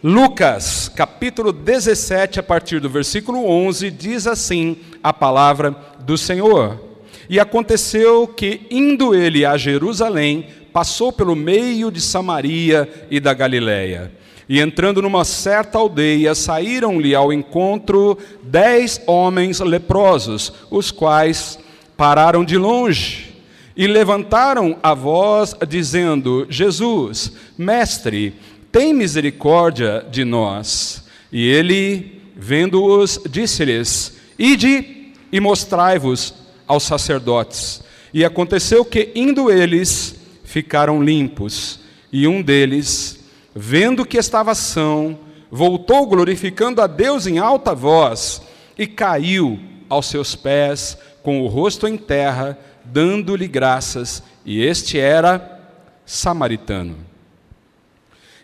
Lucas, capítulo 17, a partir do versículo 11, diz assim a palavra do Senhor. E aconteceu que, indo ele a Jerusalém, passou pelo meio de Samaria e da Galiléia. E entrando numa certa aldeia, saíram-lhe ao encontro 10 homens leprosos, os quais pararam de longe e levantaram a voz, dizendo: Jesus, mestre, tem misericórdia de nós. E ele, vendo-os, disse-lhes: Ide e mostrai-vos aos sacerdotes. E aconteceu que, indo eles, ficaram limpos. E um deles, vendo que estava são, voltou glorificando a Deus em alta voz, e caiu aos seus pés, com o rosto em terra, dando-lhe graças. E este era samaritano.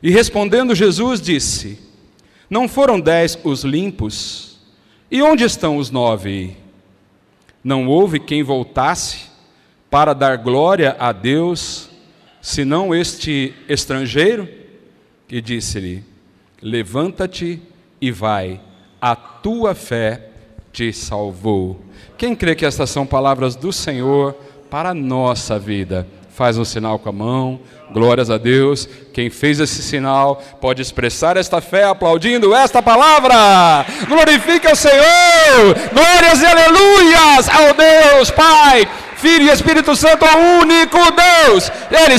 E respondendo Jesus disse: Não foram 10 os limpos? E onde estão os 9? Não houve quem voltasse para dar glória a Deus, senão este estrangeiro? E disse-lhe: Levanta-te e vai, a tua fé te salvou. Quem crê que estas são palavras do Senhor para a nossa vida? Faz um sinal com a mão. Glórias a Deus. Quem fez esse sinal pode expressar esta fé aplaudindo esta palavra. Glorifique ao Senhor. Glórias e aleluias ao Deus Pai, Filho e Espírito Santo, ao único Deus.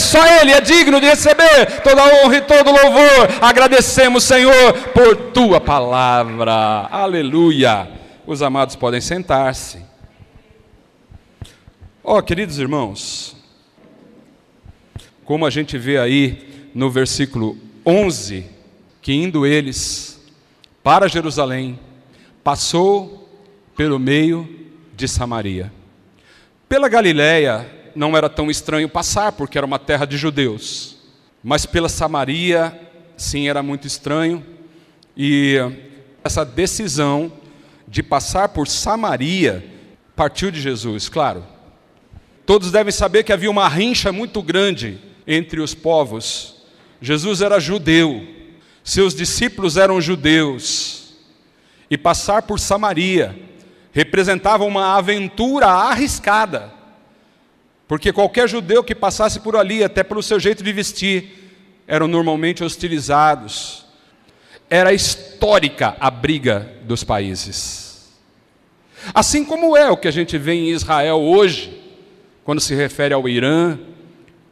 Só Ele é digno de receber toda a honra e todo o louvor. Agradecemos, Senhor, por Tua palavra. Aleluia. Os amados podem sentar-se. Queridos irmãos, como a gente vê aí no versículo 11, que indo eles para Jerusalém, passou pelo meio de Samaria. Pela Galiléia não era tão estranho passar, porque era uma terra de judeus. Mas pela Samaria, sim, era muito estranho. E essa decisão de passar por Samaria partiu de Jesus, claro. Todos devem saber que havia uma rincha muito grande entre os povos. Jesus era judeu, seus discípulos eram judeus, e passar por Samaria representava uma aventura arriscada, porque qualquer judeu que passasse por ali, até pelo seu jeito de vestir, eram normalmente hostilizados. Era histórica a briga dos países, assim como é o que a gente vê em Israel hoje, quando se refere ao Irã,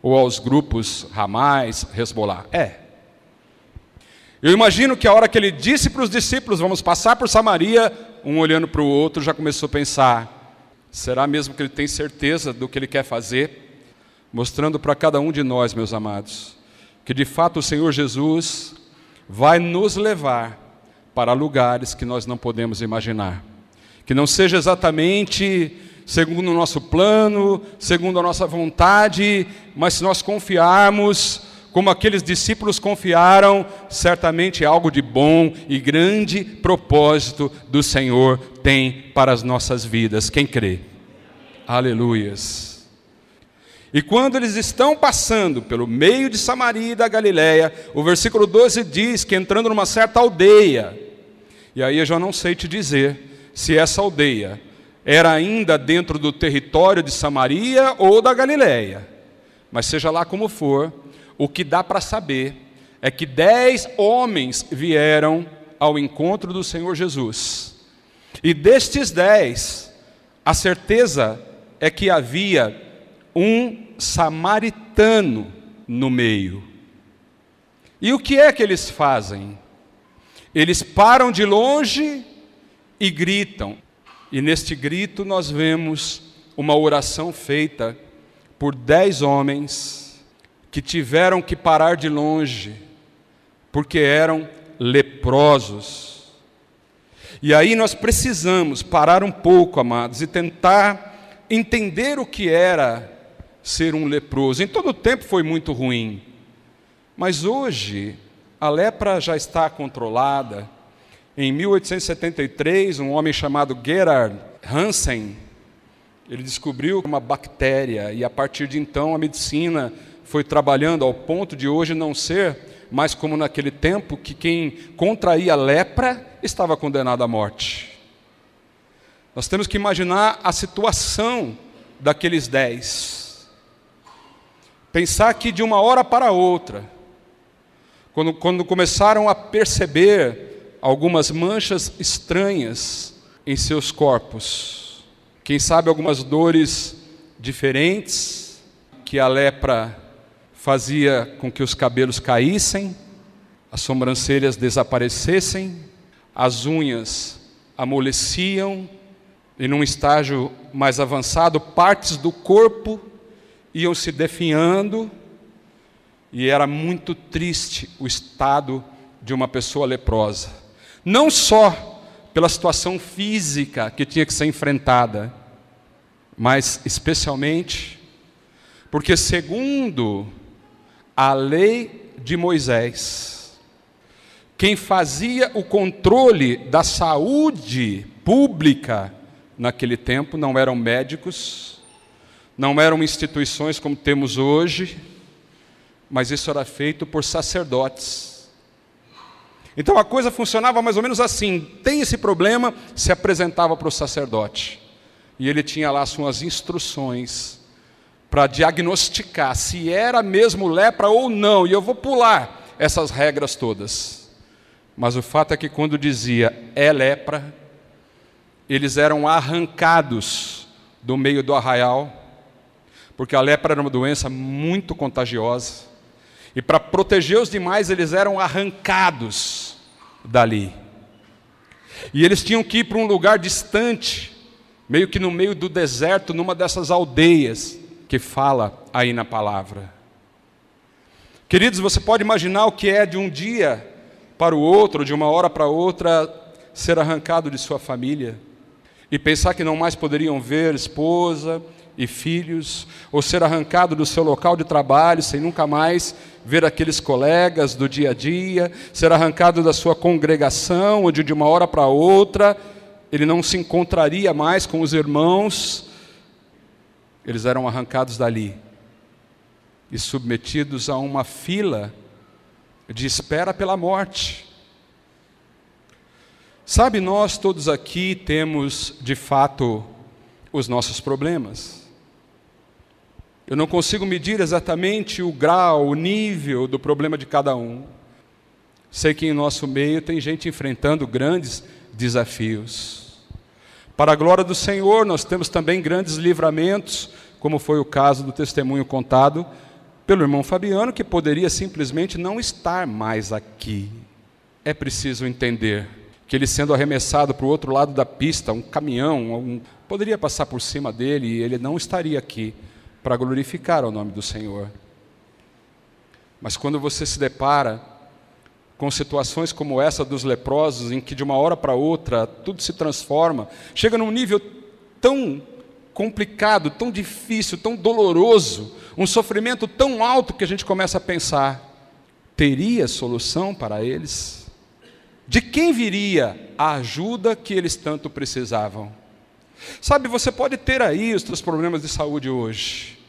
ou aos grupos Hamas, Hezbollah. Eu imagino que a hora que ele disse para os discípulos: vamos passar por Samaria, um olhando para o outro já começou a pensar: será mesmo que ele tem certeza do que ele quer fazer? Mostrando para cada um de nós, meus amados, que de fato o Senhor Jesus vai nos levar para lugares que nós não podemos imaginar. Que não seja exatamente segundo o nosso plano, segundo a nossa vontade, mas se nós confiarmos, como aqueles discípulos confiaram, certamente algo de bom e grande propósito do Senhor tem para as nossas vidas. Quem crê? Aleluias. E quando eles estão passando pelo meio de Samaria e da Galiléia, o versículo 12 diz que entrando numa certa aldeia, e aí eu já não sei te dizer se essa aldeia era ainda dentro do território de Samaria ou da Galiléia, mas seja lá como for, o que dá para saber é que 10 homens vieram ao encontro do Senhor Jesus, e destes 10, a certeza é que havia um samaritano no meio. E o que é que eles fazem? Eles param de longe e gritam. E neste grito nós vemos uma oração feita por 10 homens que tiveram que parar de longe, porque eram leprosos. E aí nós precisamos parar um pouco, amados, e tentar entender o que era ser um leproso. Em todo o tempo foi muito ruim, mas hoje a lepra já está controlada. Em 1873, um homem chamado Gerhard Hansen, ele descobriu uma bactéria, e a partir de então a medicina foi trabalhando ao ponto de hoje não ser mas como naquele tempo que quem contraía lepra estava condenado à morte. Nós temos que imaginar a situação daqueles 10. Pensar que de uma hora para outra, quando começaram a perceber algumas manchas estranhas em seus corpos, quem sabe algumas dores diferentes, que a lepra fazia com que os cabelos caíssem, as sobrancelhas desaparecessem, as unhas amoleciam, e num estágio mais avançado, partes do corpo iam se definhando, e era muito triste o estado de uma pessoa leprosa. Não só pela situação física que tinha que ser enfrentada, mas especialmente porque, segundo a lei de Moisés, quem fazia o controle da saúde pública naquele tempo não eram médicos, não eram instituições como temos hoje, mas isso era feito por sacerdotes. Então a coisa funcionava mais ou menos assim: tem esse problema, se apresentava para o sacerdote, e ele tinha lá suas instruções para diagnosticar se era mesmo lepra ou não, e eu vou pular essas regras todas. Mas o fato é que quando dizia é lepra, eles eram arrancados do meio do arraial, porque a lepra era uma doença muito contagiosa, e para proteger os demais eles eram arrancados dali. E eles tinham que ir para um lugar distante, meio que no meio do deserto, numa dessas aldeias que fala aí na palavra. Queridos, você pode imaginar o que é de um dia para o outro, de uma hora para outra, ser arrancado de sua família, e pensar que não mais poderiam ver esposa e filhos, ou ser arrancado do seu local de trabalho, sem nunca mais ver aqueles colegas do dia a dia, ser arrancado da sua congregação, onde de uma hora para outra ele não se encontraria mais com os irmãos. Eles eram arrancados dali e submetidos a uma fila de espera pela morte. Sabe, nós todos aqui temos, de fato, os nossos problemas. Eu não consigo medir exatamente o grau, o nível do problema de cada um. Sei que em nosso meio tem gente enfrentando grandes desafios. Para a glória do Senhor, nós temos também grandes livramentos, como foi o caso do testemunho contado pelo irmão Fabiano, que poderia simplesmente não estar mais aqui. É preciso entender que ele, sendo arremessado para o outro lado da pista, um caminhão poderia passar por cima dele e ele não estaria aqui para glorificar o nome do Senhor. Mas quando você se depara com situações como essa dos leprosos, em que de uma hora para outra tudo se transforma, chega num nível tão complicado, tão difícil, tão doloroso, um sofrimento tão alto que a gente começa a pensar: teria solução para eles? De quem viria a ajuda que eles tanto precisavam? Sabe, você pode ter aí os seus problemas de saúde hoje,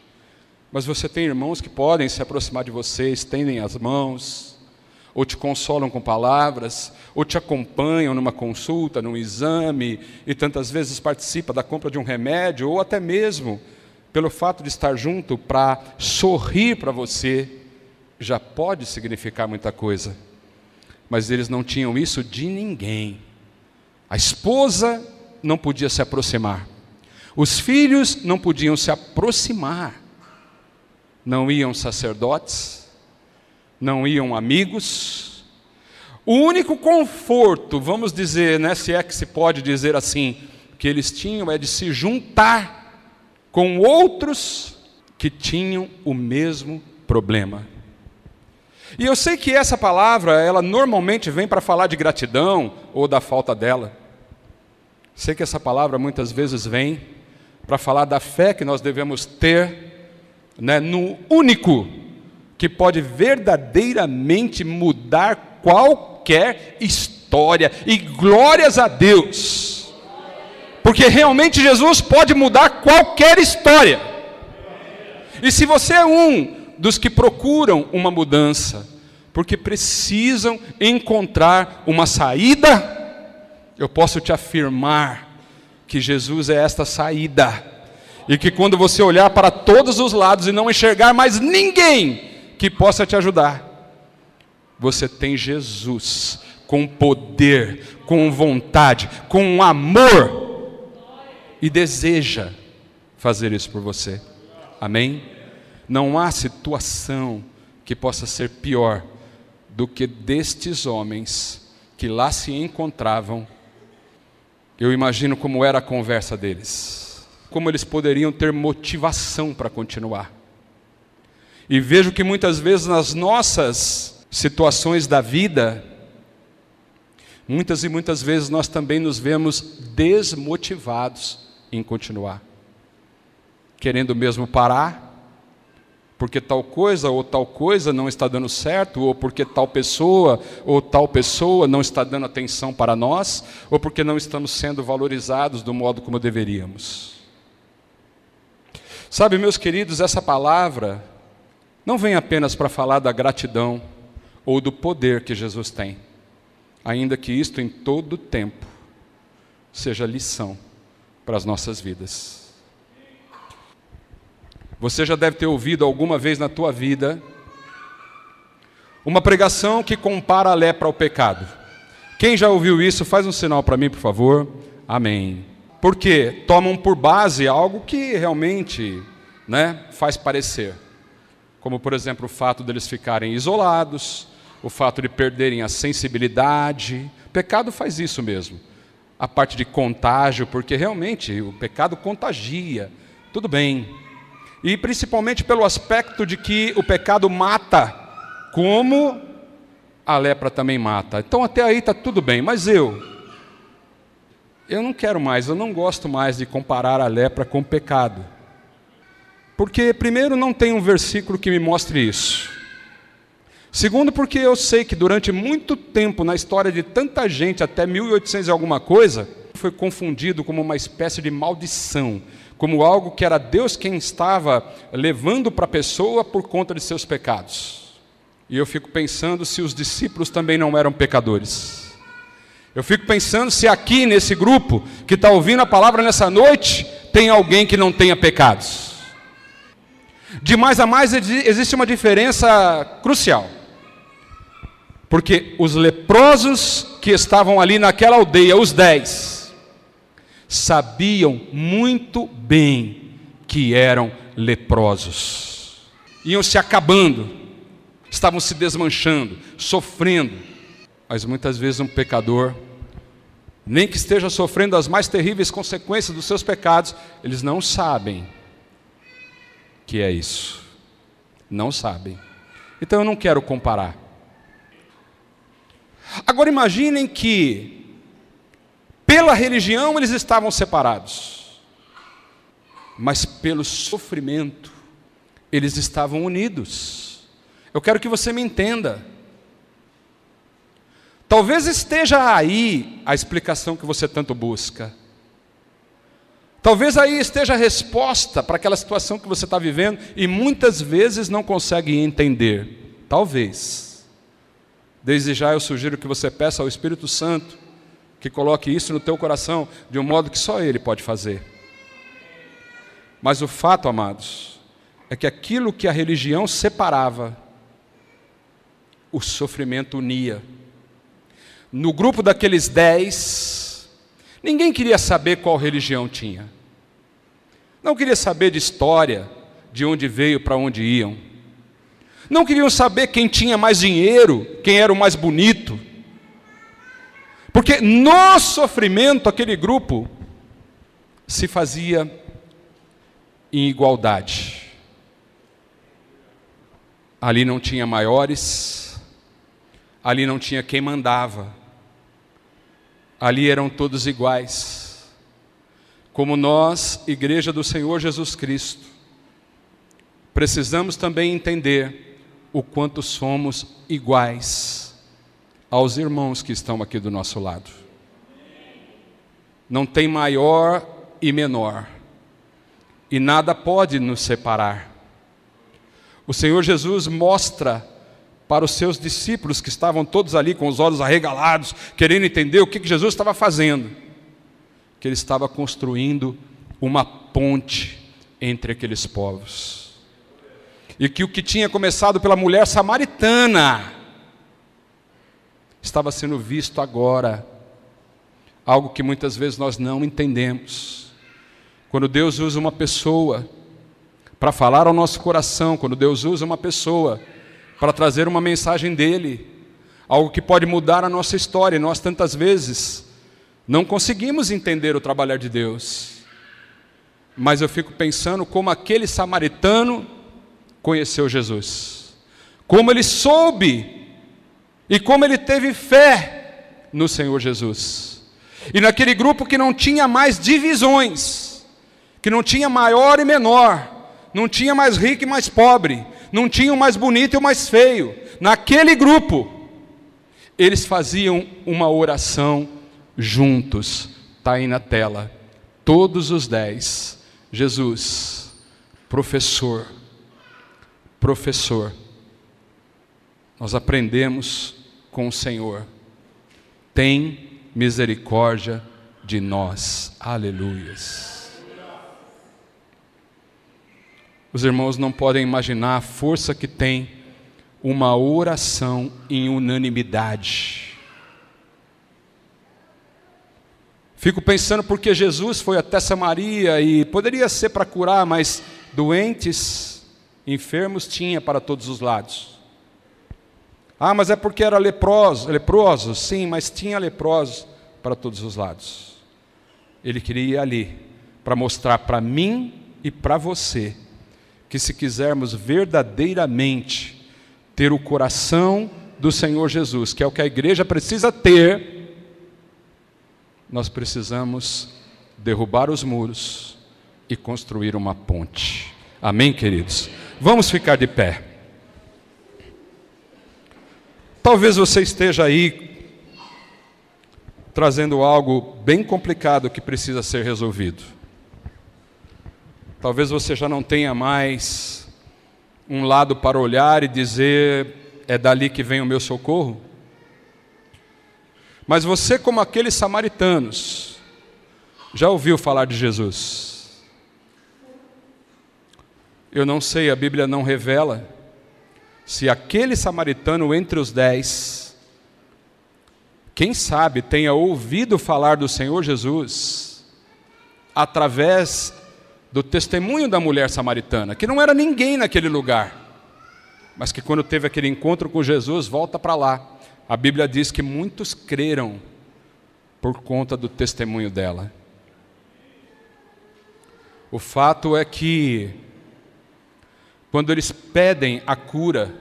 mas você tem irmãos que podem se aproximar de você, estendem as mãos, ou te consolam com palavras, ou te acompanham numa consulta, num exame, e tantas vezes participa da compra de um remédio, ou até mesmo pelo fato de estar junto para sorrir para você, já pode significar muita coisa. Mas eles não tinham isso de ninguém. A esposa não podia se aproximar, os filhos não podiam se aproximar, não iam sacerdotes, não iam amigos. O único conforto, vamos dizer, né, se é que se pode dizer assim, que eles tinham é de se juntar com outros que tinham o mesmo problema. E eu sei que essa palavra, ela normalmente vem para falar de gratidão ou da falta dela. Sei que essa palavra muitas vezes vem para falar da fé que nós devemos ter, né, no único que pode verdadeiramente mudar qualquer história. E glórias a Deus, porque realmente Jesus pode mudar qualquer história. E se você é um dos que procuram uma mudança, porque precisam encontrar uma saída, eu posso te afirmar que Jesus é esta saída. E que quando você olhar para todos os lados e não enxergar mais ninguém que possa te ajudar, você tem Jesus com poder, com vontade, com amor, e deseja fazer isso por você. Amém? Não há situação que possa ser pior do que destes homens que lá se encontravam. Eu imagino como era a conversa deles, como eles poderiam ter motivação para continuar. E vejo que muitas vezes nas nossas situações da vida, muitas e muitas vezes nós também nos vemos desmotivados em continuar, querendo mesmo parar, porque tal coisa ou tal coisa não está dando certo, ou porque tal pessoa ou tal pessoa não está dando atenção para nós, ou porque não estamos sendo valorizados do modo como deveríamos. Sabe, meus queridos, essa palavra não vem apenas para falar da gratidão ou do poder que Jesus tem, ainda que isto em todo tempo seja lição para as nossas vidas. Você já deve ter ouvido alguma vez na tua vida uma pregação que compara a lepra ao pecado. Quem já ouviu isso, faz um sinal para mim, por favor. Amém. Porque tomam por base algo que realmente, faz parecer. Como, por exemplo, o fato deles ficarem isolados, o fato de perderem a sensibilidade. O pecado faz isso mesmo. A parte de contágio, porque realmente o pecado contagia. Tudo bem. E principalmente pelo aspecto de que o pecado mata, como a lepra também mata. Então até aí está tudo bem, mas eu não quero mais, eu não gosto mais de comparar a lepra com o pecado. Porque primeiro não tem um versículo que me mostre isso. Segundo, porque eu sei que durante muito tempo na história de tanta gente, até 1800 e alguma coisa, foi confundido como uma espécie de maldição, como algo que era Deus quem estava levando para a pessoa por conta de seus pecados. E eu fico pensando se os discípulos também não eram pecadores. Eu fico pensando se aqui nesse grupo que está ouvindo a palavra nessa noite, tem alguém que não tenha pecados. De mais a mais existe uma diferença crucial. Porque os leprosos que estavam ali naquela aldeia, os 10, sabiam muito bem que eram leprosos. Iam se acabando, estavam se desmanchando, sofrendo. Mas muitas vezes um pecador, nem que esteja sofrendo as mais terríveis consequências dos seus pecados, eles não sabem que é isso. Não sabem. Então eu não quero comparar. Agora imaginem que pela religião eles estavam separados, mas pelo sofrimento eles estavam unidos. Eu quero que você me entenda. Talvez esteja aí a explicação que você tanto busca. Talvez aí esteja a resposta para aquela situação que você está vivendo e muitas vezes não consegue entender. Talvez. Desde já eu sugiro que você peça ao Espírito Santo que coloque isso no teu coração de um modo que só Ele pode fazer. Mas o fato, amados, é que aquilo que a religião separava, o sofrimento unia. No grupo daqueles 10, ninguém queria saber qual religião tinha. Não queria saber de história, de onde veio, para onde iam. Não queriam saber quem tinha mais dinheiro, quem era o mais bonito. Porque no sofrimento, aquele grupo se fazia em igualdade. Ali não tinha maiores, ali não tinha quem mandava. Ali eram todos iguais. Como nós, Igreja do Senhor Jesus Cristo, precisamos também entender o quanto somos iguais aos irmãos que estão aqui do nosso lado. Não tem maior e menor, e nada pode nos separar. O Senhor Jesus mostra para os seus discípulos, que estavam todos ali com os olhos arregalados, querendo entender o que Jesus estava fazendo. Que ele estava construindo uma ponte entre aqueles povos. E que o que tinha começado pela mulher samaritana estava sendo visto agora. Algo que muitas vezes nós não entendemos. Quando Deus usa uma pessoa para falar ao nosso coração, quando Deus usa uma pessoa para trazer uma mensagem dele, algo que pode mudar a nossa história, e nós tantas vezes não conseguimos entender o trabalhar de Deus. Mas eu fico pensando como aquele samaritano conheceu Jesus, como ele soube e como ele teve fé no Senhor Jesus. E naquele grupo que não tinha mais divisões, que não tinha maior e menor, não tinha mais rico e mais pobre, não tinha o mais bonito e o mais feio, naquele grupo eles faziam uma oração juntos. Está aí na tela, todos os 10. Jesus, professor, nós aprendemos com o Senhor, tem misericórdia de nós. Aleluias. Os irmãos não podem imaginar a força que tem uma oração em unanimidade. Fico pensando porque Jesus foi até Samaria e poderia ser para curar, mas doentes, enfermos tinha para todos os lados. Ah, mas é porque era leproso, sim, mas tinha leprosos para todos os lados. Ele queria ir ali para mostrar para mim e para você que se quisermos verdadeiramente ter o coração do Senhor Jesus, que é o que a igreja precisa ter, nós precisamos derrubar os muros e construir uma ponte. Amém, queridos? Vamos ficar de pé. Talvez você esteja aí trazendo algo bem complicado que precisa ser resolvido. Talvez você já não tenha mais um lado para olhar e dizer, é dali que vem o meu socorro. Mas você, como aqueles samaritanos, já ouviu falar de Jesus? Eu não sei, a Bíblia não revela se aquele samaritano entre os 10, quem sabe tenha ouvido falar do Senhor Jesus através do testemunho da mulher samaritana, que não era ninguém naquele lugar, mas que quando teve aquele encontro com Jesus, volta para lá. A Bíblia diz que muitos creram por conta do testemunho dela. O fato é que, quando eles pedem a cura,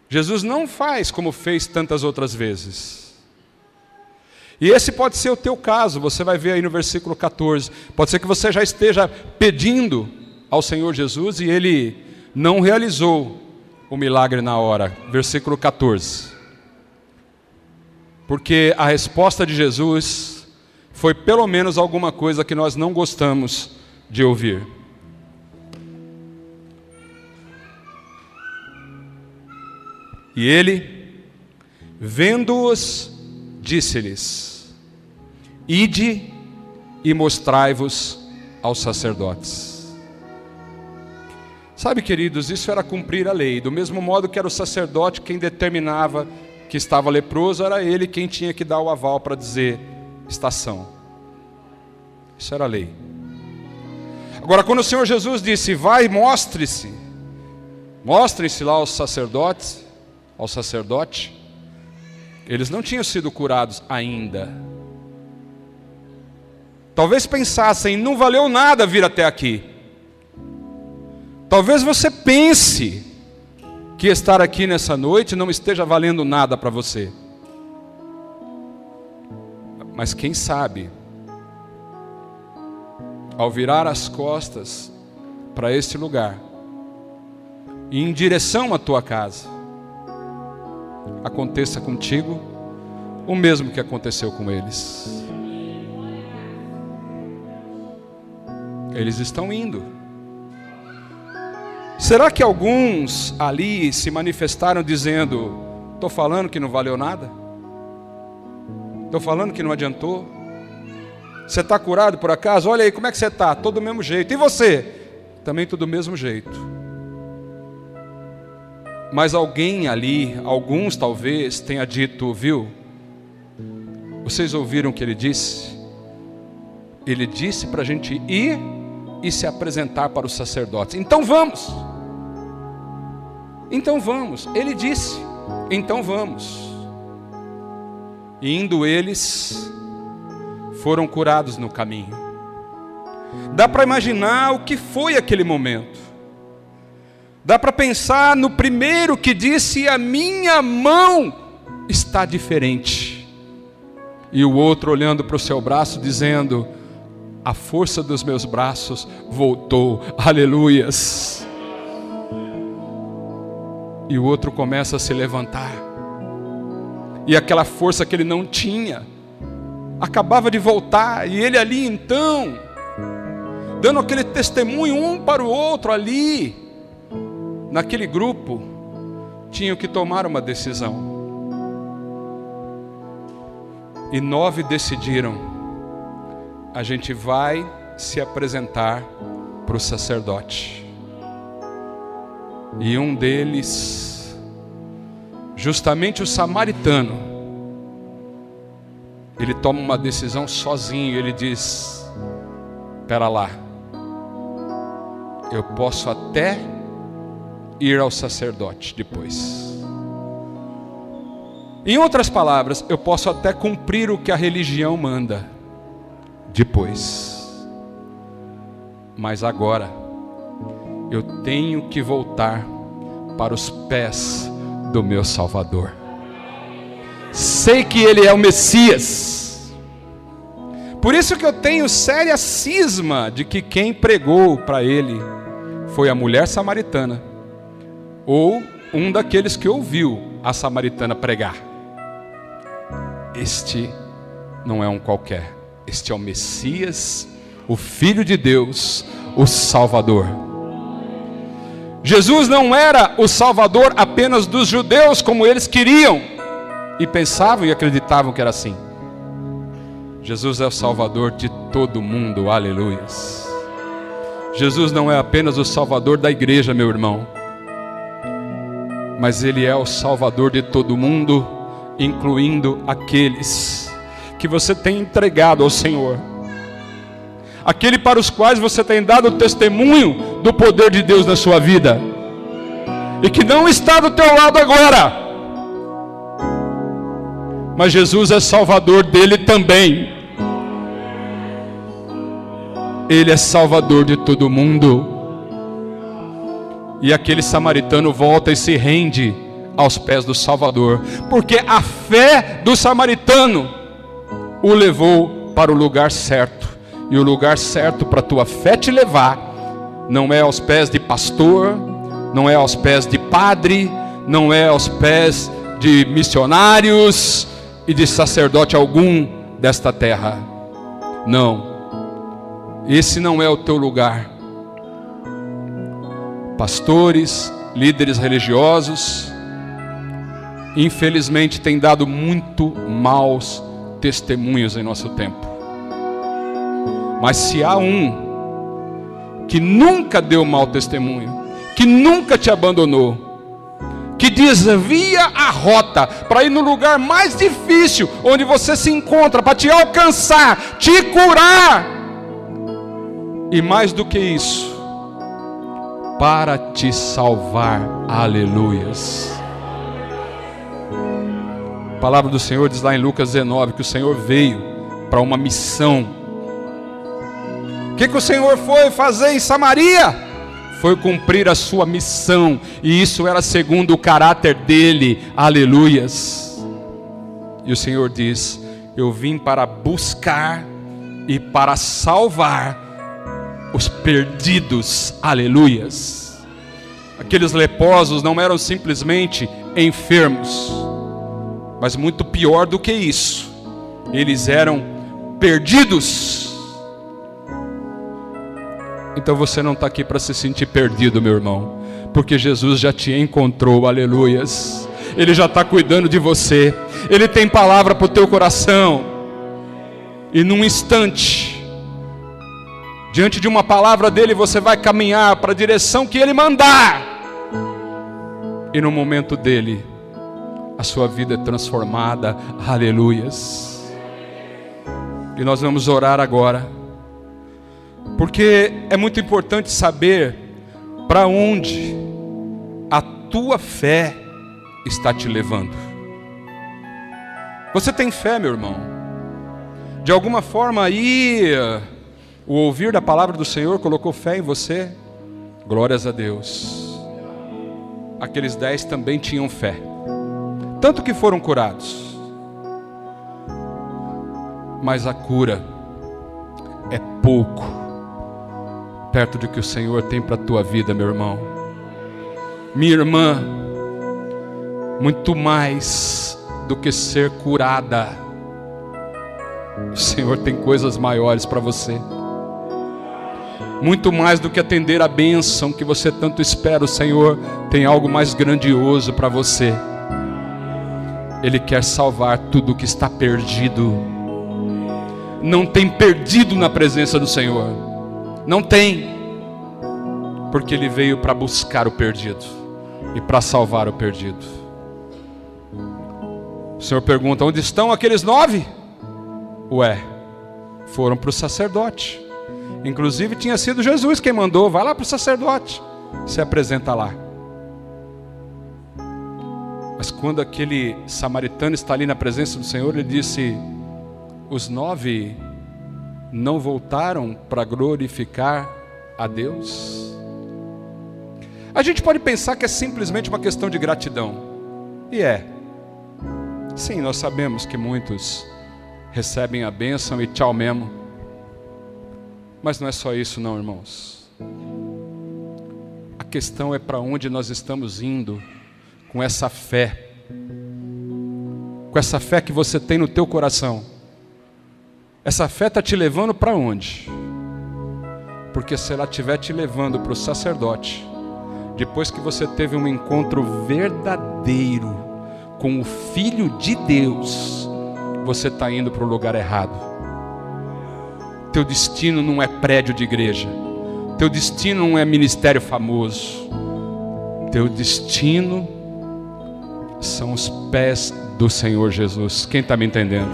Jesus não faz como fez tantas outras vezes. E esse pode ser o teu caso, você vai ver aí no versículo 14. Pode ser que você já esteja pedindo ao Senhor Jesus e Ele não realizou o milagre na hora. Versículo 14. Porque a resposta de Jesus foi pelo menos alguma coisa que nós não gostamos de ouvir. E ele, vendo-os, disse-lhes: ide e mostrai-vos aos sacerdotes. Sabe, queridos, isso era cumprir a lei. Do mesmo modo que era o sacerdote quem determinava que estava leproso, era ele quem tinha que dar o aval para dizer, está são. Isso era a lei. Agora, quando o Senhor Jesus disse, vai e mostrem-se lá aos sacerdotes, ao sacerdote, eles não tinham sido curados ainda. Talvez pensassem, não valeu nada vir até aqui. Talvez você pense que estar aqui nessa noite não esteja valendo nada para você. Mas quem sabe, ao virar as costas para este lugar, e em direção à tua casa, aconteça contigo o mesmo que aconteceu com eles. Eles estão indo. Será que alguns ali se manifestaram dizendo: estou falando que não valeu nada? Estou falando que não adiantou? Você está curado por acaso? Olha aí, como é que você está? Todo do mesmo jeito. E você? Também tudo do mesmo jeito. Mas alguém ali, alguns talvez, tenha dito: viu? Vocês ouviram o que ele disse? Ele disse para a gente ir e se apresentar para os sacerdotes. Então vamos. Então vamos. Ele disse: então vamos. E indo eles, foram curados no caminho. Dá para imaginar o que foi aquele momento. Dá para pensar no primeiro que disse: a minha mão está diferente. E o outro olhando para o seu braço dizendo: a força dos meus braços voltou. Aleluias. E o outro começa a se levantar. E aquela força que ele não tinha acabava de voltar. E ele ali então, dando aquele testemunho um para o outro ali, naquele grupo, tinham que tomar uma decisão. E 9 decidiram: a gente vai se apresentar para o sacerdote. E um deles, justamente o samaritano, ele toma uma decisão sozinho. Ele diz: espera lá, eu posso até ir ao sacerdote depois. Em outras palavras, eu posso até cumprir o que a religião manda depois. Mas agora eu tenho que voltar para os pés do meu Salvador. Sei que Ele é o Messias. Por isso que eu tenho séria cisma de que quem pregou para Ele foi a mulher samaritana, ou um daqueles que ouviu a samaritana pregar. Este não é um qualquer. Este é o Messias, o Filho de Deus, o Salvador. Jesus não era o Salvador apenas dos judeus, como eles queriam e pensavam e acreditavam que era assim. Jesus é o Salvador de todo mundo. Aleluias. Jesus não é apenas o Salvador da igreja, meu irmão, mas Ele é o Salvador de todo mundo, incluindo aqueles que você tem entregado ao Senhor, aquele para os quais você tem dado testemunho do poder de Deus na sua vida, e que não está do teu lado agora, mas Jesus é Salvador dele também. Ele é Salvador de todo mundo. E aquele samaritano volta e se rende aos pés do Salvador, porque a fé do samaritano o levou para o lugar certo. E o lugar certo para a tua fé te levar não é aos pés de pastor, não é aos pés de padre, não é aos pés de missionários e de sacerdote algum desta terra. Não, esse não é o teu lugar. Pastores, líderes religiosos, infelizmente têm dado muito maus testemunhos em nosso tempo. Mas se há um que nunca deu mau testemunho, que nunca te abandonou, que desvia a rota para ir no lugar mais difícil onde você se encontra, para te alcançar, te curar, e mais do que isso, para te salvar. Aleluias. A palavra do Senhor diz lá em Lucas 19 que o Senhor veio para uma missão. O que o Senhor foi fazer em Samaria? Foi cumprir a sua missão, e isso era segundo o caráter dele. Aleluias. E o Senhor diz: eu vim para buscar e para salvar os perdidos. Aleluias. Aqueles leprosos não eram simplesmente enfermos, mas muito pior do que isso, eles eram perdidos. Então você não está aqui para se sentir perdido, meu irmão. Porque Jesus já te encontrou, aleluias. Ele já está cuidando de você. Ele tem palavra para o teu coração. E num instante, diante de uma palavra dele, você vai caminhar para a direção que ele mandar. E no momento dele, a sua vida é transformada, aleluias. E nós vamos orar agora, porque é muito importante saber para onde a tua fé está te levando. Você tem fé, meu irmão? De alguma forma aí, o ouvir da palavra do Senhor colocou fé em você? Glórias a Deus. Aqueles 10 também tinham fé, tanto que foram curados. Mas a cura é pouco perto do que o Senhor tem para a tua vida, meu irmão. Minha irmã, muito mais do que ser curada, o Senhor tem coisas maiores para você. Muito mais do que atender a bênção que você tanto espera, o Senhor tem algo mais grandioso para você. Ele quer salvar tudo que está perdido. Não tem perdido na presença do Senhor. Não tem. Porque Ele veio para buscar o perdido e para salvar o perdido. O Senhor pergunta: onde estão aqueles 9? Ué, foram para o sacerdote. Inclusive tinha sido Jesus quem mandou: vai lá para o sacerdote, se apresenta lá. Mas quando aquele samaritano está ali na presença do Senhor, ele disse: os 9 não voltaram para glorificar a Deus? A gente pode pensar que é simplesmente uma questão de gratidão. E é. Sim, nós sabemos que muitos recebem a bênção e tchau mesmo. Mas não é só isso não, irmãos. A questão é para onde nós estamos indo com essa fé. Com essa fé que você tem no teu coração. Essa fé está te levando para onde? Porque se ela estiver te levando para o sacerdote, depois que você teve um encontro verdadeiro com o Filho de Deus, você está indo para o lugar errado. Teu destino não é prédio de igreja. Teu destino não é ministério famoso. Teu destino são os pés do Senhor Jesus. Quem está me entendendo?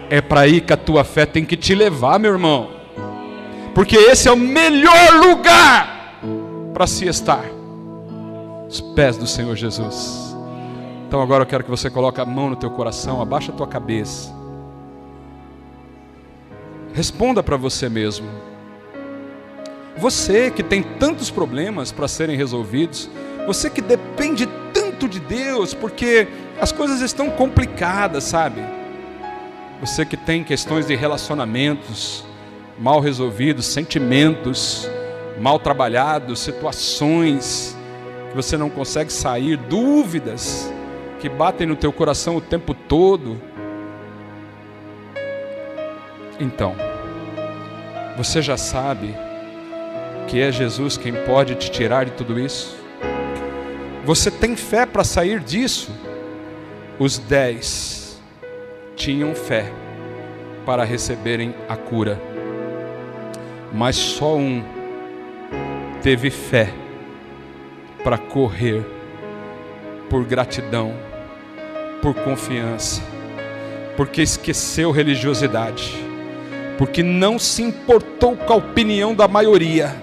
É para aí que a tua fé tem que te levar, meu irmão. Porque esse é o melhor lugar para se estar. Os pés do Senhor Jesus. Então agora eu quero que você coloque a mão no teu coração, abaixa a tua cabeça. Responda para você mesmo. Você que tem tantos problemas para serem resolvidos, você que depende tanto de Deus, porque as coisas estão complicadas, sabe? Você que tem questões de relacionamentos mal resolvidos, sentimentos mal trabalhados, situações que você não consegue sair, dúvidas que batem no teu coração o tempo todo. Então, você já sabe que é Jesus quem pode te tirar de tudo isso? Você tem fé para sair disso? Os 10 tinham fé para receberem a cura, mas só um teve fé para correr por gratidão, por confiança, porque esqueceu religiosidade, porque não se importou com a opinião da maioria,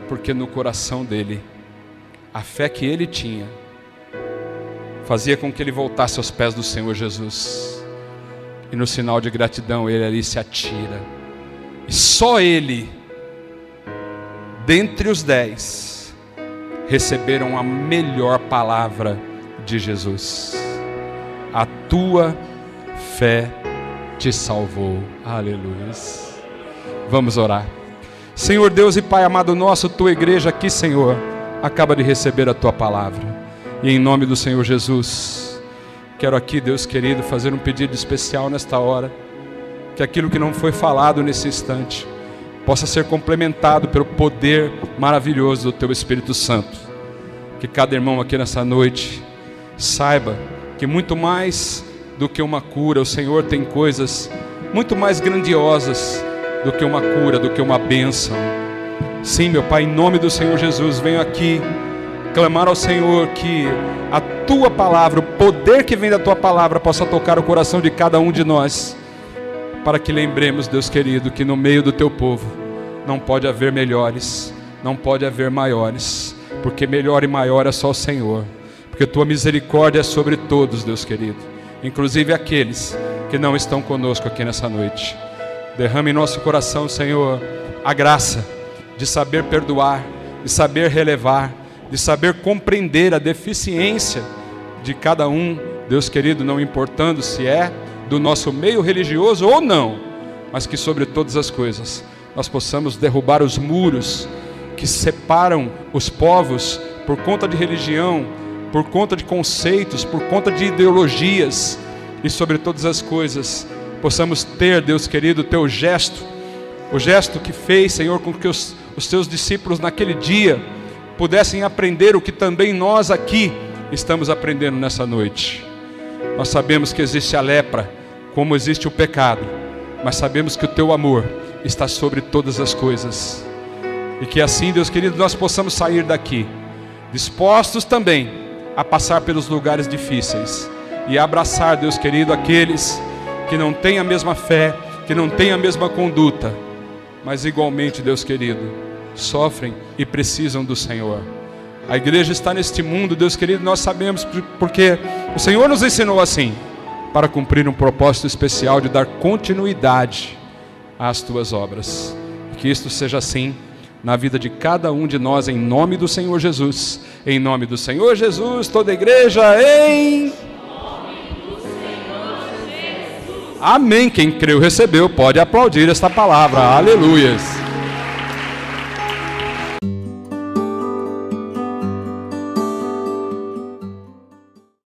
porque no coração dele, a fé que ele tinha, fazia com que ele voltasse aos pés do Senhor Jesus, e no sinal de gratidão ele ali se atira, e só ele, dentre os 10, receberam a melhor palavra de Jesus: a tua fé te salvou. Aleluia. Vamos orar. Senhor Deus e Pai amado nosso, tua igreja aqui, Senhor, acaba de receber a tua palavra, e em nome do Senhor Jesus, quero aqui, Deus querido, fazer um pedido especial nesta hora, que aquilo que não foi falado nesse instante possa ser complementado pelo poder maravilhoso do Teu Espírito Santo. Que cada irmão aqui nessa noite saiba que muito mais do que uma cura, o Senhor tem coisas muito mais grandiosas do que uma cura, do que uma bênção. Sim, meu Pai, em nome do Senhor Jesus, venho aqui clamar ao Senhor que a Tua palavra, o poder que vem da Tua palavra, possa tocar o coração de cada um de nós, para que lembremos, Deus querido, que no meio do Teu povo não pode haver melhores, não pode haver maiores, porque melhor e maior é só o Senhor, porque Tua misericórdia é sobre todos, Deus querido, inclusive aqueles que não estão conosco aqui nessa noite. Derrame em nosso coração, Senhor, a graça de saber perdoar, de saber relevar, de saber compreender a deficiência de cada um, Deus querido, não importando se é do nosso meio religioso ou não, mas que sobre todas as coisas nós possamos derrubar os muros que separam os povos por conta de religião, por conta de conceitos, por conta de ideologias, e sobre todas as coisas possamos ter, Deus querido, o Teu gesto, o gesto que fez, Senhor, com que os Teus discípulos naquele dia pudessem aprender o que também nós aqui estamos aprendendo nessa noite. Nós sabemos que existe a lepra, como existe o pecado, mas sabemos que o Teu amor está sobre todas as coisas, e que assim, Deus querido, nós possamos sair daqui dispostos também a passar pelos lugares difíceis e abraçar, Deus querido, aqueles que não têm a mesma fé, que não têm a mesma conduta, mas igualmente, Deus querido, sofrem e precisam do Senhor. A igreja está neste mundo, Deus querido, nós sabemos porque o Senhor nos ensinou assim, para cumprir um propósito especial de dar continuidade às Tuas obras. Que isto seja assim na vida de cada um de nós, em nome do Senhor Jesus. Em nome do Senhor Jesus, toda a igreja em... Amém. Quem creu recebeu, pode aplaudir esta palavra. Aleluias.